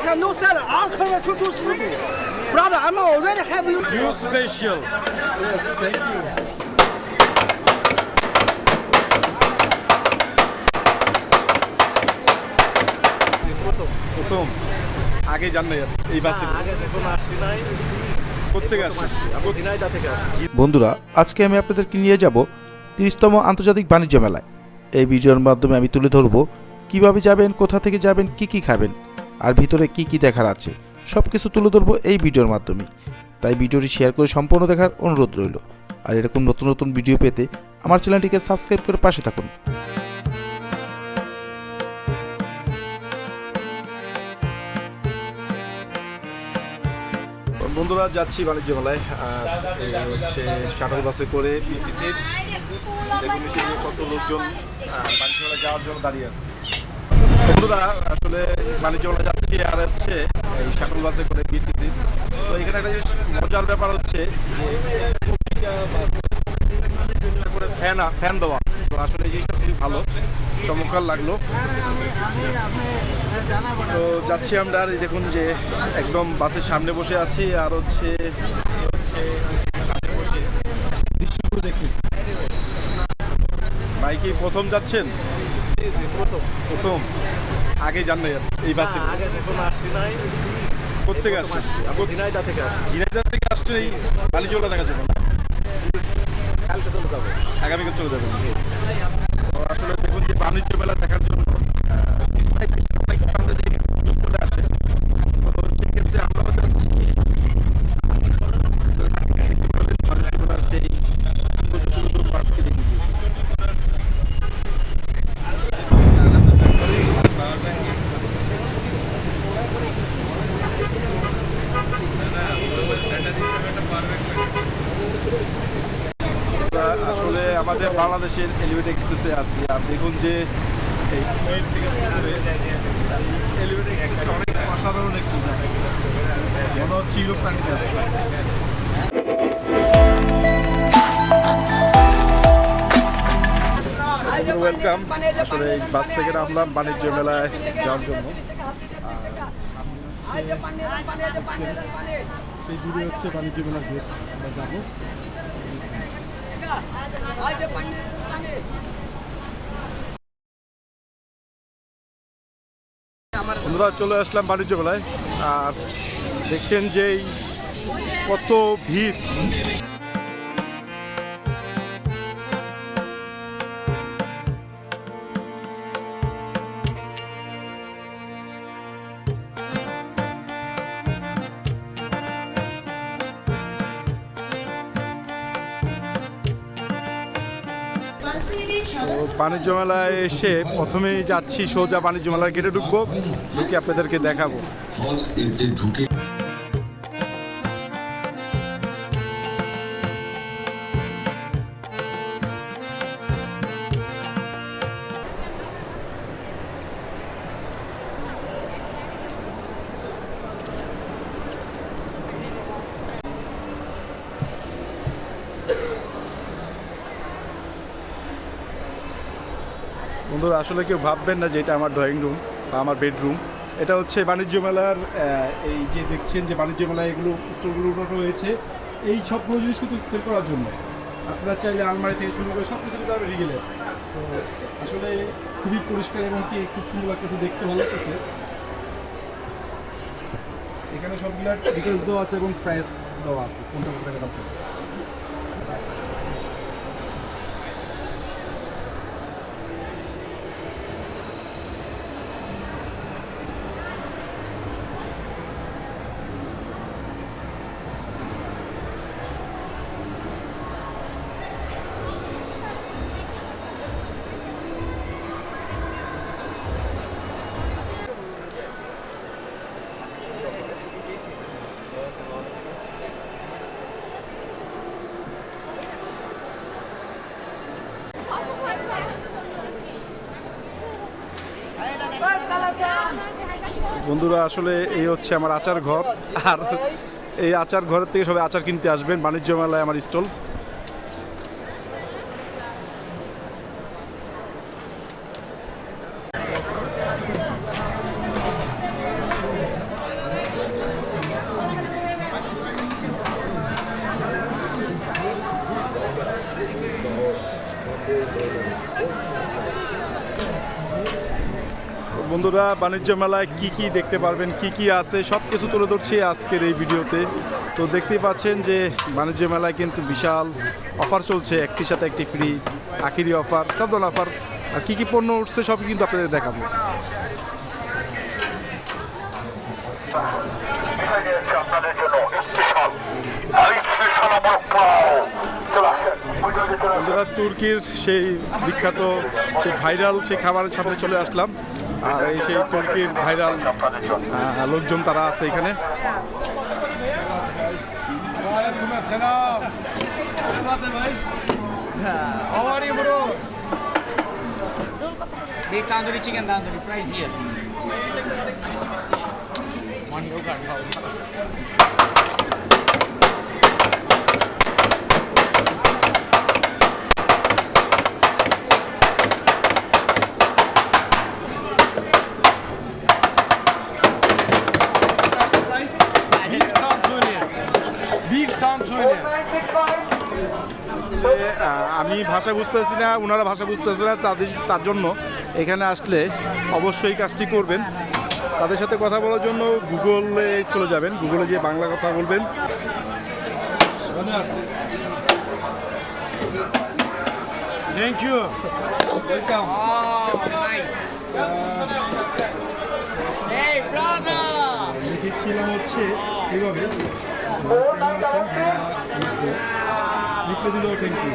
have no salad. I'll come and do street. Brother, I'm already have you. You special. Yes, thank you. প্রথম আগে জান না এই বাসে আগে কখনো আসছি নাই। প্রত্যেক আসছি ঝিনাইদহ থেকে আসছি। বন্ধুরা, আজকে আমি আপনাদেরকে নিয়ে যাব 30তম আন্তর্জাতিক বাণিজ্য মেলায়। এই ভিডিওর মাধ্যমে আমি তুলে ধরব কিভাবে যাবেন, কোথা থেকে যাবেন, কি কি খাবেন, আর ভিতরে কি কি দেখার আছে, সব কিছু তুলে ধরবো এই ভিডিওর মাধ্যমে। তাই ভিডিওটি শেয়ার করে সম্পূর্ণ দেখার অনুরোধ রইল। আর এরকম নতুন নতুন ভিডিও পেতে আমার চ্যানেলটিকে সাবস্ক্রাইব করে পাশে থাকুন। বন্ধুরা, যাচ্ছি বাণিজ্য মেলায়। আর হচ্ছে শাটল বাসে করে বিটিসি দেখুন সেখানে কত লোকজন বাণিজ্য মেলায় যাওয়ার জন্য দাঁড়িয়ে আছে। বন্ধুরা, আসলে বাণিজ্য মেলায় যাচ্ছি আর হচ্ছে এই শাটল বাসে করে বিটিসি। তো এখানে একটা জিনিস মজার ব্যাপার হচ্ছে যে ফ্যান দেওয়া আছে। তো আসলে এই জিনিসটা খুবই ভালো, চমৎকার লাগলো। তো যাচ্ছি আমরা, আর দেখুন যে একদম বাসের সামনে বসে আছি আর হচ্ছে সামনে বসে দৃশ্যগুলো দেখতেছি। ভাই কি প্রথম যাচ্ছেন? প্রথম আগে যান না এই বাসে? আগে কখনো আসছি নাই। প্রত্যেক আসছি ঝিনাইদহ থেকে আসছি। ঝিনাইদহ থেকে আসছেন এই বাণিজ্য মেলা দেখার জন্য? কালকে চলে যাবো। আগামীকাল চলে যাবেন। তো আসলে দেখুন যে বাণিজ্য মেলা দেখার জন্য অনেক সামনে থেকে লোক চলে আসে। তো সেক্ষেত্রে আমরাও যাচ্ছি বাণিজ্য মেলার সেই বাসকে দেখি। আসলে আমাদের বাংলাদেশের এলিভেটেড এক্সপ্রেসে আছি। আর দেখুন যে এই ট্রেন থেকে শুরু করে এলিভেটেড এক্সপ্রেসটা অনেক অসাধারণ একটি জায়গা, মনে হচ্ছে ইউরোপ কান্ট্রিতে আছে। ওয়েলকাম। আসলে এই বাস থেকে নামলাম বাণিজ্য মেলায় যাওয়ার জন্য। সেই দূরে হচ্ছে বাণিজ্য মেলার গেট, আমরা যাবো। বন্ধুরা, চলে আসলাম বাণিজ্য মেলায়। আর দেখছেন যে কত ভিড়। বাণিজ্য মেলায় এসে প্রথমেই যাচ্ছি সোজা বাণিজ্য মেলার গেটে ঢুকবো, ঢুকে আপনাদেরকে দেখাবো। বন্ধুরা, আসলে কেউ ভাববেন না যে এটা আমার ড্রয়িং রুম বা আমার বেডরুম। এটা হচ্ছে বাণিজ্য মেলার এই যে দেখছেন যে বাণিজ্য মেলায় এগুলো স্টোরগুলো উঠানো হয়েছে এই সবগুলো জিনিস কিন্তু সেল করার জন্য। আপনারা চাইলে আলমারি থেকে শুরু করে সব কিছু কিন্তু আমি রিগেলের। তো আসলে খুবই পরিষ্কার এবং কি খুব সুন্দর লাগতেছে, দেখতে ভালো লাগতেছে। এখানে সবগুলোর ডিটেলস দেওয়া আছে এবং প্রাইস দেওয়া আছে, কোনটা কত টাকা দাম পড়বে। বন্ধুরা, আসলে এই হচ্ছে আমার আচার ঘর। আর এই আচার ঘরের থেকে সবাই আচার কিনতে আসবেন বাণিজ্য মেলায়, আমার স্টল। বন্ধুরা বাণিজ্য মেলায় কি কি দেখতে পারবেন, কি কি আছে সব কিছু তুলে ধরছি আজকের এই ভিডিওতে। তো দেখতেই পাচ্ছেন যে বাণিজ্য মেলায় কিন্তু বিশাল অফার চলছে, একটির সাথে একটি ফ্রি, আখিরি অফার, সব ধরনের অফার। আর কী কী পণ্য উঠছে সবই কিন্তু আপনাদের দেখাবো। বন্ধুরা তুর্কির সেই বিখ্যাত সেই ভাইরাল সেই খাবারের সামনে চলে আসলাম। আর এই সেই তুর্কির ভাইরাল লোকজন তারা আছে এখানে। How are you, bro? Beef tandoori, chicken tandoori, price here. One yogurt. Beef tandoori. আমি ভাষা বুঝতেছি না, ওনারা ভাষা বুঝতেছে না, তার জন্য এখানে আসলে অবশ্যই কাজটি করবেন। তাদের সাথে কথা বলার জন্য গুগলে চলে যাবেন, গুগলে গিয়ে বাংলা কথা বলবেন। Thank you. Welcome. Oh, nice. Hey, brother. লিখেছিলাম হচ্ছে এইভাবে থ্যাংক ইউ।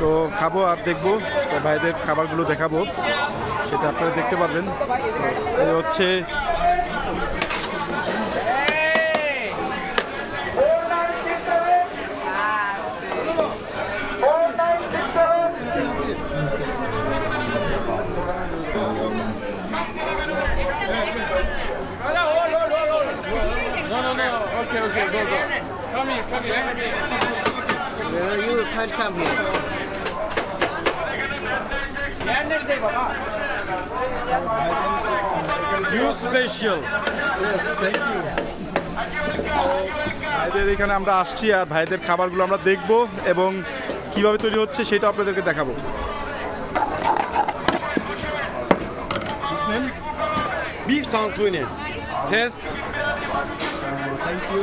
তো খাবো আর দেখবো, তো ভাইদের খাবারগুলো দেখাবো, সেটা আপনারা দেখতে পারবেন। এই হচ্ছে No. Okay, go. Come here. You can't come here. You special. ভাইদের এখানে আমরা আসছি আর ভাইদের খাবারগুলো আমরা দেখব এবং কিভাবে তৈরি হচ্ছে সেটা আপনাদেরকে দেখাবো। Beef tandoori. Test. Thank you.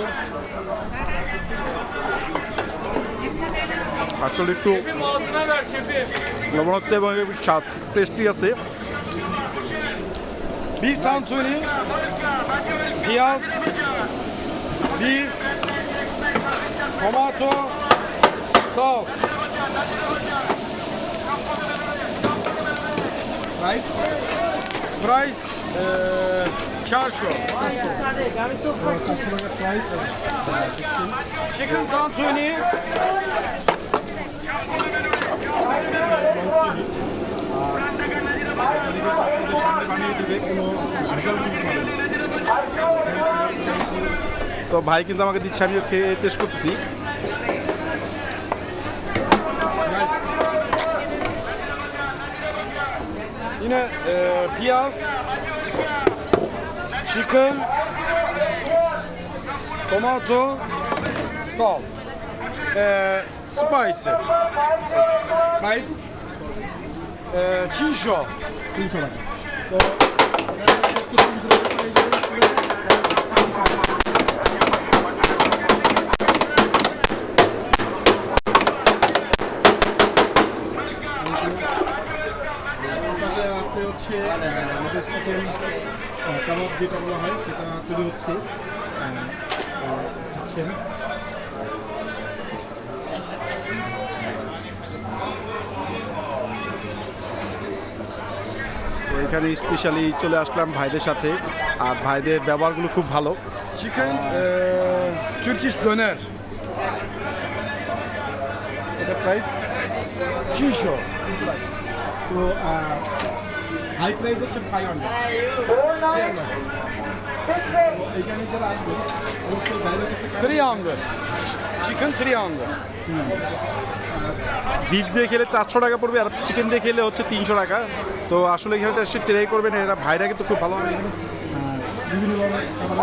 আসলে একটু লবণাক্ত এবং স্বাদ টেস্টি আছে। Beef tandoori. Piyaz. Beef. Tomato. Salt. Price. Çarşı. Chicken tandoori. তো ভাই কিন্তু আমাকে দিচ্ছে, আমি খেয়ে টেস্ট করতেছি। Yine piyaz, chicken, tomato, salt, spicy, price chincho. 300 টাকা। আছে হচ্ছে আমাদের চিকেন কাবাব যেটা বলা হয় সেটা তৈরি হচ্ছে। তো এখানে স্পেশালি চলে আসলাম ভাইদের সাথে, আর ভাইদের ব্যবহারগুলো খুব ভালো। Chicken, Turkish döner, এটা প্রাইস chincho. তো হাই প্রাইস হচ্ছে 500। এইখানে যারা আসবে অবশ্যই ভাইদের কাছে 300. Chicken 300. বিফ দিয়ে খেলে 400 টাকা পড়বে, আর চিকেন দিয়ে খেলে হচ্ছে 300 টাকা। তো আসলে এখানে এসে ট্রাই করবেন, এরা ভাইরা কিন্তু খুব ভালো বিভিন্ন ধরনের খাবার।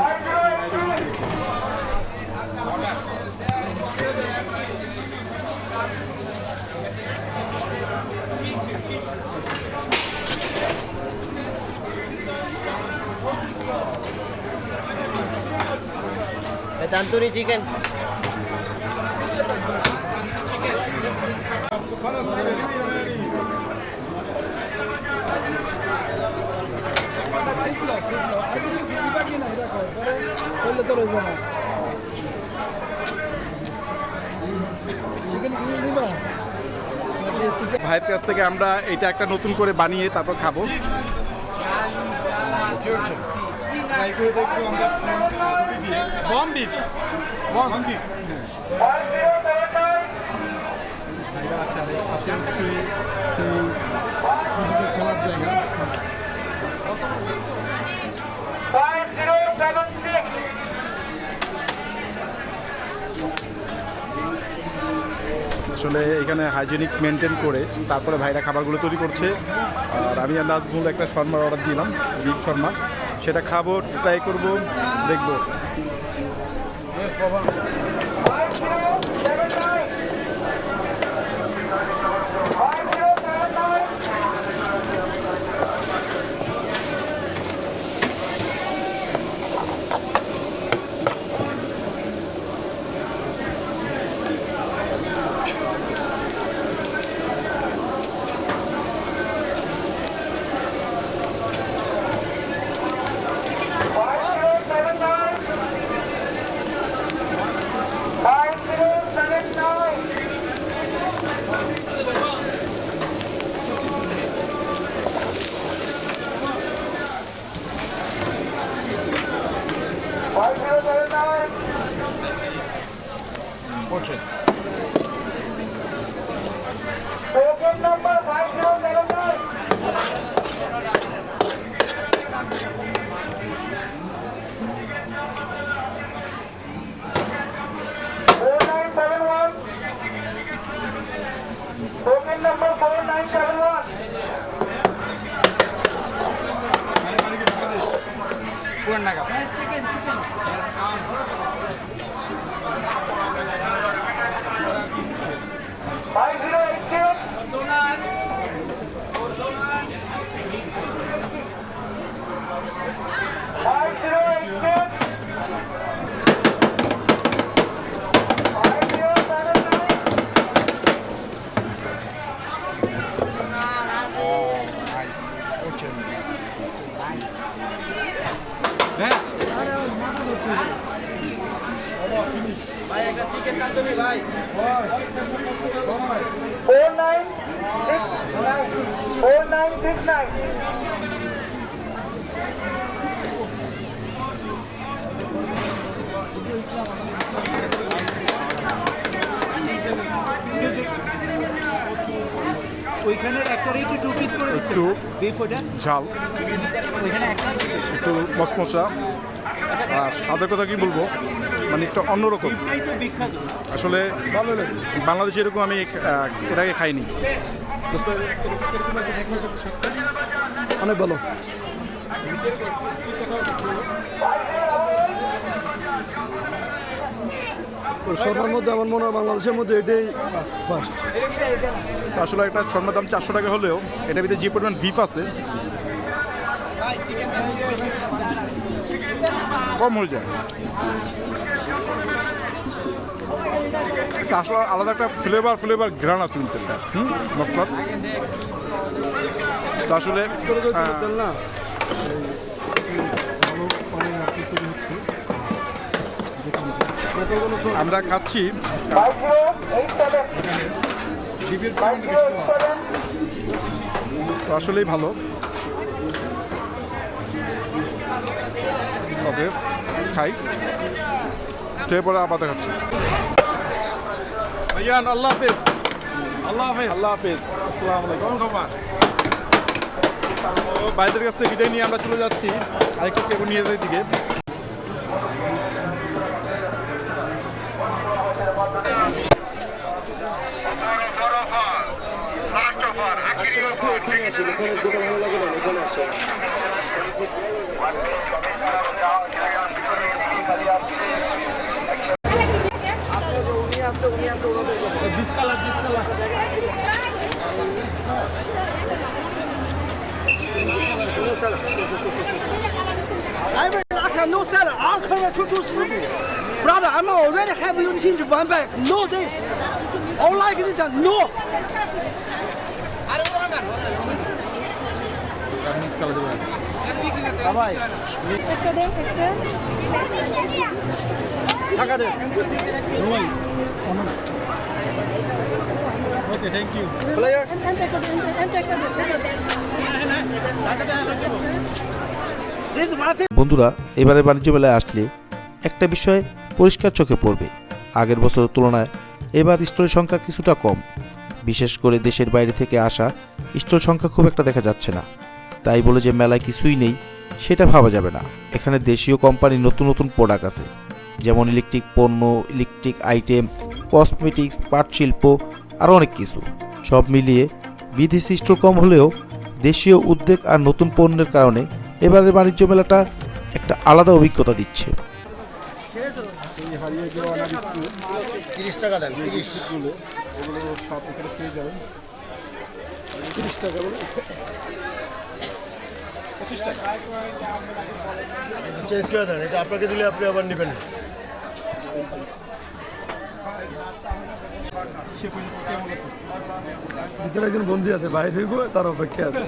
তান্দুরি চিকেন। ভাইয়ের কাছ থেকে আমরা এটা একটা নতুন করে বানিয়ে তারপর খাবো। ট্রাই করে দেখবো আমরা বম বিফ ভাইরা আছে আর এই পাশে হচ্ছে সেই সুযোগের খেলার জায়গা। আসলে এখানে হাইজেনিক মেনটেন করে তারপরে ভাইরা খাবারগুলো তৈরি করছে। আর আমি আর নাজমুল একটা শর্মার অর্ডার দিলাম, বিগ শর্মা, সেটা খাবো, ট্রাই করবো, দেখবো। Token number 5079. Token number 4971. Five zero eight six. Five zero eight six. 5079. Four nine six nine. 4969. ওইখানের একটারই কি 2 পিস করে দিচ্ছেন একটু বিফ ওটা ঝাল, ওইখানে একটা একটু মশমশা, আর স্বাদের কথা কি বলবো, মানে একটা অন্যরকম। বিফটাই তো বিখ্যাত। আসলে বাংলাদেশে এরকম আমি এর আগে খাইনি। অনেক ভালো। শর্মার মধ্যে আমার মনে হয় বাংলাদেশের মধ্যে এটাই ফার্স্ট। আসলে একটা শর্মার দাম 400 টাকা হলেও এটার ভিতরে যে পরিমাণ বিফ আছে কম হয়ে যায়। আসলে আলাদা একটা ফ্লেভার ঘ্রাণ আছে কিন্তু এটা মশলার। তো আসলে তেল না আমরা খাচ্ছি 5087. বিফের পরিমাণ বেশি আছে। 5087. তো আসলেই ভালো। ওকে, খাই, খেয়ে পরে আবার দেখাচ্ছি। ভাইয়ান, আল্লাহ হাফেজ। আল্লাহ হাফেজ। আল্লাহ হাফেজ। আসসালামু আলাইকুম। কোন খবর? তো ভাইদের কাছ থেকে বিদায় নিয়ে আমরা চলে যাচ্ছি আরেকটু কেবল নিয়ে যাওয়ার দিকে। আসলে আপনি এখানে আসেন, এখানে যেটা ভালো লাগে না এখানে আসেন। that no seller. I'll come at 223. Brother, I'm already have you team to one back. Know this. All I can is that no. Bye. টাকা দে। Okay, thank you. Player. This is my favorite. বন্ধুরা, এবারে বাণিজ্য মেলায় আসলে একটা বিষয় পরিষ্কার চোখে পড়বে। আগের বছরের তুলনায় এবার স্টলের সংখ্যা কিছুটা কম। বিশেষ করে দেশের বাইরে থেকে আসা স্টল সংখ্যা খুব একটা দেখা যাচ্ছে না। তাই বলে যে মেলায় কিছুই নেই সেটা ভাবা যাবে না। এখানে দেশীয় কোম্পানির নতুন নতুন প্রোডাক্ট আছে, যেমন ইলেকট্রিক পণ্য, ইলেকট্রিক আইটেম, কসমেটিক্স, পাট শিল্প আরও অনেক কিছু। সব মিলিয়ে বিদেশি স্টল কম হলেও দেশীয় উদ্যোগ আর নতুন পণ্যের কারণে এবারের বাণিজ্য মেলাটা একটা আলাদা অভিজ্ঞতা দিচ্ছে। এই হারিয়ে যাওয়া না বিস্কুট 30 টাকা দেন 30 গুলো এগুলো সব এখানে পেয়ে যাবেন 30 টাকা বলে 25 টাকা। চেঞ্জ করে দেন, এটা আপনাকে দিলে আপনি আবার নেবেন। সে পর্যন্ত কেমন লাগতেছে? ভিতরে একজন বন্দি আছে, বাইরে হইব তার অপেক্ষা আছে।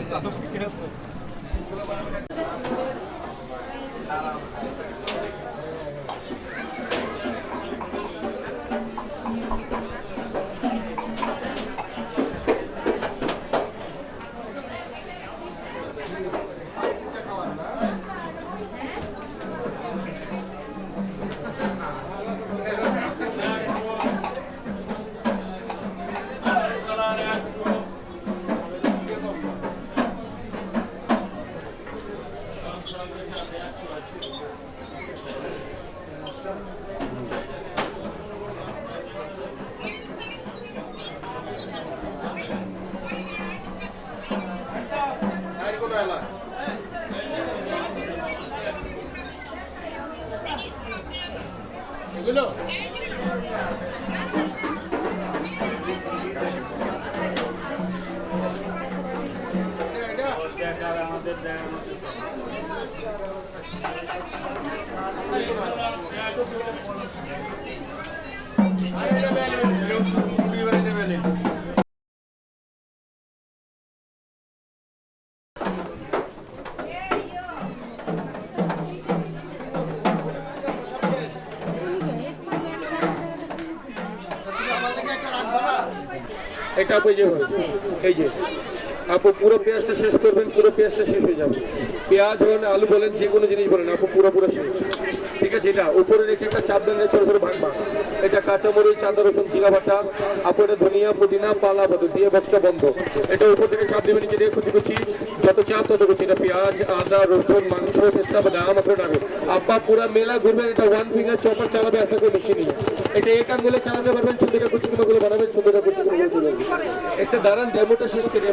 এটা আপনি যে এই যে আপু পুরো পেঁয়াজটা শেষ করবেন, পুরো পেঁয়াজটা শেষ হয়ে যাবে। পেঁয়াজ বলেন, আলু বলেন, যে কোনো জিনিস বলেন, আপু পুরো শেষ। ঠিক আছে, এটা উপরে রেখে একটা চাপ দেন, ছোট ছোট ভাগ ভাগ। এটা কাঁচামরিচ, আদা রসুন, জিরা বাটা, আপু এটা ধনিয়া, পুদিনা, পালা বাদু দিয়ে বক্সটা বন্ধ। এটা উপর থেকে চাপ দেবেন, নিচে দিয়ে কুচি কুচি, যত চাপ তত কুচি। এটা পেঁয়াজ, আদা রসুন, মাংস, পেস্তা বাদাম আপনার ডাবে। আব্বা পুরা মেলা ঘুরবেন, এটা 1 ফিঙ্গার চপার চালাবে, আশা করে বেশি নিয়ে। এটা এক আঙ্গুলে চালাতে পারবেন, সুন্দর কুচি গুলো বানাবেন, সুন্দর কুচি গুলো চলে যাবে। একটা দাঁড়ান, ডেমোটা শেষ করে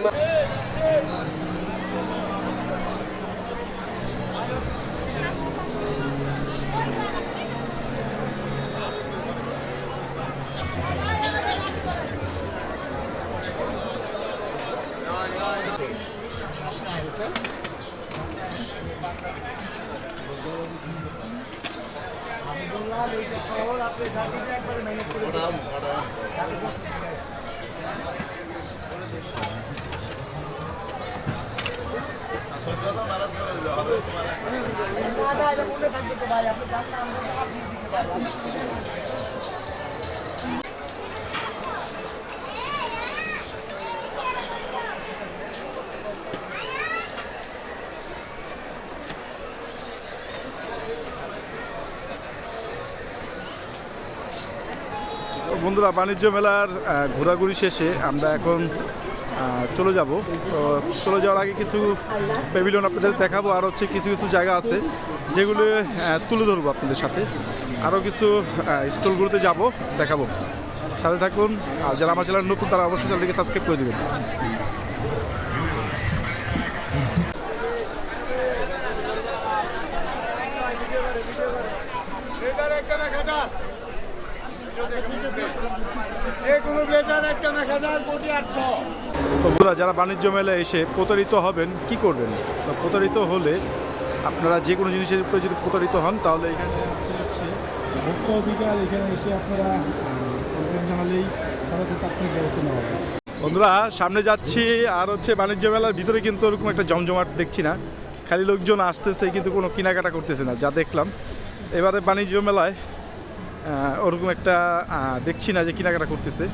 বন্ধুরা, বাণিজ্য মেলার ঘোরাঘুরি শেষে আমরা এখন চলে যাব। তো চলে যাওয়ার আগে কিছু প্যাভিলিয়ন আপনাদের দেখাবো, আর হচ্ছে কিছু কিছু জায়গা আছে যেগুলো তুলে ধরবো আপনাদের সাথে। আরও কিছু স্টলগুলোতে যাব, দেখাবো। সাথে থাকুন। আর যারা আমার চ্যানেল নতুন তারা অবশ্যই চ্যানেলটিকে সাবস্ক্রাইব করে দেবেন। বন্ধুরা, যারা বাণিজ্য মেলায় এসে প্রতারিত হবেন কি করবেন? তো প্রতারিত হলে আপনারা যে কোনো জিনিসের উপরে যদি প্রতারিত হন তাহলে এখানে আছে হচ্ছে ভোক্তা অধিকার, এখানে এসে আপনারা কমপ্লেন জানালেই সাথে তাৎক্ষণিক ব্যবস্থা নেওয়া হবে। বন্ধুরা সামনে যাচ্ছি, আর হচ্ছে বাণিজ্য মেলার ভিতরে কিন্তু ওরকম একটা জমজমাট দেখছি না, খালি লোকজন আসতেছে কিন্তু কোনো কেনাকাটা করতেছে না। যা দেখলাম এবারে বাণিজ্য মেলায় ওরকম একটা দেখছি না যে কেনাকাটা করতেছে।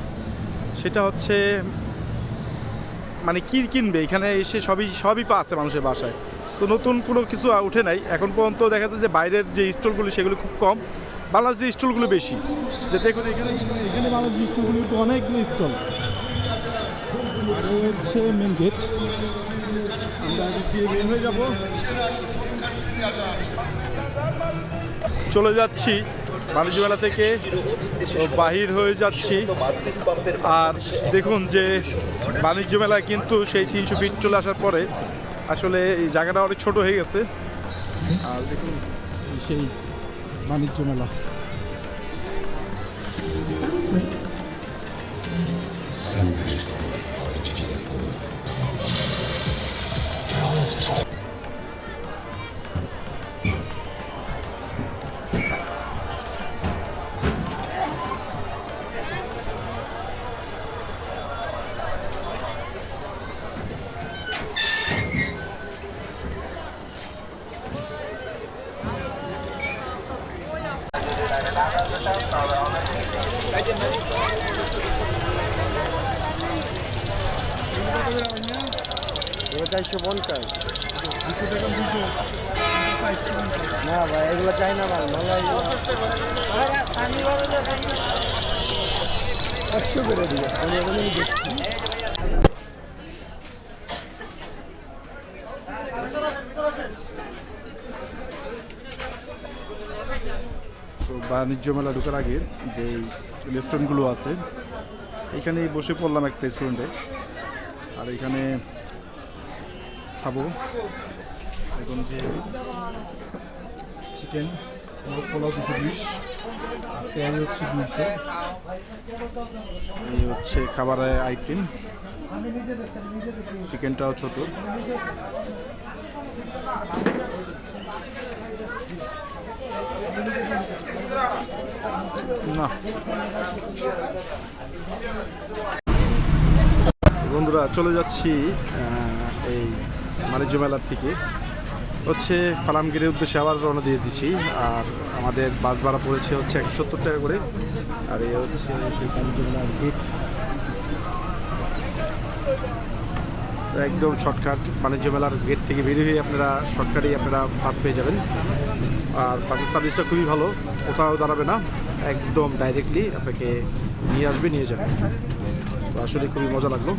সেটা হচ্ছে মানে কী কিনবে, এখানে এসে সবই আছে মানুষের বাসায়, তো নতুন কোনো কিছু উঠে নাই এখন পর্যন্ত। দেখা যাচ্ছে যে বাইরের যে স্টলগুলি সেগুলো খুব কম, বাংলাদেশের স্টলগুলো বেশি। যে দেখুন এখানে বাংলাদেশের স্টলগুলি তো অনেকগুলো স্টল, আর হচ্ছে মেন গেট। আমরা দিয়ে বের হয়ে যাব, চলে যাচ্ছি বাণিজ্য মেলা থেকে, তো বাহির হয়ে যাচ্ছি। আর দেখুন যে বাণিজ্য মেলায় কিন্তু সেই 300 ফিট চলে আসার পরে আসলে এই জায়গাটা অনেক ছোট হয়ে গেছে। আর দেখুন সেই বাণিজ্য মেলা। না ভাই এগুলো চাই না ভাই, ভালো 100 করে দিবে। আমি এগুলো দেখছি তো বাণিজ্য মেলা ঢোকার আগে যে রেস্টুরেন্টগুলো আছে এখানেই বসে পড়লাম একটা রেস্টুরেন্টে, আর এখানে খাবো এখন যে চিকেন পোলাও 220, আর পেঁয়াজি হচ্ছে 200। এই হচ্ছে খাবারের আইটেম, চিকেনটাও ছোট। না বন্ধুরা চলে যাচ্ছি এই বাণিজ্য মেলার থেকে হচ্ছে ফালামগিরির উদ্দেশ্যে আবার রওনা দিয়ে দিচ্ছি। আর আমাদের বাস ভাড়া পড়েছে হচ্ছে 170 টাকা করে। আর এই হচ্ছে সেই বাণিজ্য মেলার গেট, একদম শর্টকাট। বাণিজ্য মেলার গেট থেকে বেরিয়ে হয়ে আপনারা শর্টকাটেই আপনারা বাস পেয়ে যাবেন। আর বাসের সার্ভিসটা খুবই ভালো, কোথাও দাঁড়াবে না, একদম ডাইরেক্টলি আপনাকে নিয়ে আসবে, নিয়ে যাবে। তো আসলে খুবই মজা লাগলো।